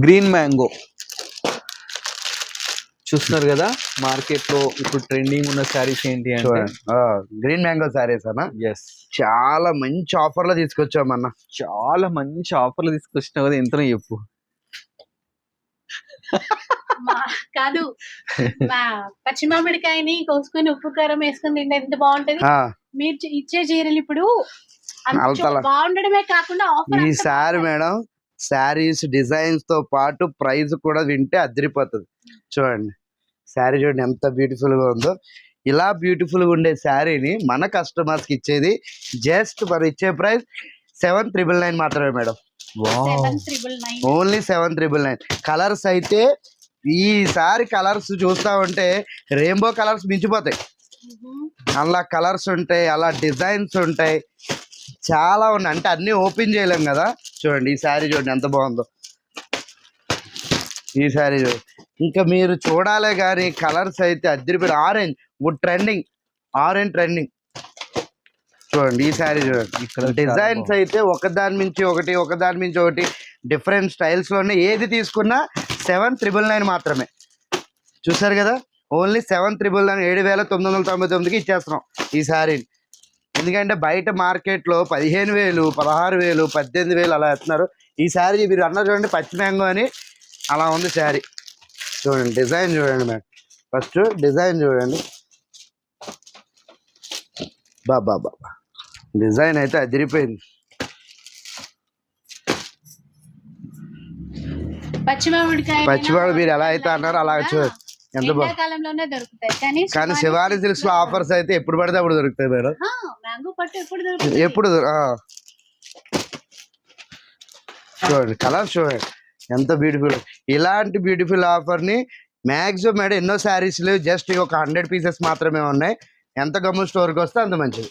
Green mango చూస్తున్నారు కదా, market లో ఇప్పుడు ట్రెండింగ్ ఉన్న శారీస్ ఏంటి అంటే గ్రీన్ మ్యాంగో శారీస్ అన్న. ఎస్, చాలా మంచి ఆఫర్ లో తీసుకొచ్చామన్న. చాలా మంచి ఆఫర్లు తీసుకొచ్చినావు కదా, ఎంతనో చెప్పు. కాదు, పచ్చి మామిడికాయని కోసుకొని ఉప్పు కారం వేసుకొని తింటే ఎంత బాగుంటది. మీరు ఇచ్చే చీరలు ఇప్పుడు బాగుండడమే కాకుండా ఈ సారీ మేడం, శారీస్ డిజైన్స్ తో పాటు ప్రైస్ కూడా వింటే అదిరిపోతుంది. చూడండి శారీ చూడండి ఎంత బ్యూటిఫుల్ గా ఉందో. ఇలా బ్యూటిఫుల్ గా ఉండే శారీని మన కస్టమర్స్ కి ఇచ్చేది జస్ట్ మనం ఇచ్చే ప్రైస్ 7,999 మాత్రమే మేడం. ఓన్లీ 7,999. కలర్స్ అయితే ఈసారి కలర్స్ చూస్తా ఉంటే రెయిన్బో కలర్స్ మించిపోతాయి. అలా కలర్స్ ఉంటాయి, అలా డిజైన్స్ ఉంటాయి, చాలా ఉన్నాయి. అంటే అన్ని ఓపెన్ చేయలేం కదా. చూడండి ఈ శారీ చూడండి ఎంత బాగుందో. ఈ శారీ చూడండి, ఇంకా మీరు చూడాలే కానీ కలర్స్ అయితే అద్దరిపోయి. ఆరెంజ్ ట్రెండింగ్ చూడండి. ఈ శారీ చూడండి, ఇక్కడ డిజైన్స్ అయితే ఒకదాని మించి ఒకటి డిఫరెంట్ స్టైల్స్ లోనే. ఏది తీసుకున్నా 7,999 మాత్రమే. చూసారు కదా, ఓన్లీ 7,999, 7,999కి ఇచ్చేస్తున్నాం ఈ శారీని. ఎందుకంటే బయట మార్కెట్లో 15,000, 16,000, 18,000 అలా వేస్తున్నారు. ఈ శారీ మీరు అన్నారు చూడండి, పచ్చి మ్యాంగో అని అలా ఉంది శారీ. చూడండి డిజైన్ చూడండి మేడం, ఫస్ట్ డిజైన్ చూడండి. బాబా డిజైన్ అయితే అదిరిపోయింది. పచ్చిమామిడి మీరు ఎలా అయితే అన్నారో అలా చూడండి ఎంత బాగుంది. కానీ శివాని సిల్క్స్ లో ఆఫర్స్ అయితే ఎప్పుడు పడితే అప్పుడు దొరుకుతాయి మేడం. ఎప్పుడు చూడండి కలర్ చూడండి ఎంత బ్యూటిఫుల్. ఇలాంటి బ్యూటిఫుల్ ఆఫర్ ని మ్యాక్సిమం మేడం ఎన్నో శారీస్ లేవు, జస్ట్ ఒక 100 పీసెస్ మాత్రమే ఉన్నాయి. ఎంత గమ్ము స్టోర్కి వస్తే అంత మంచిది.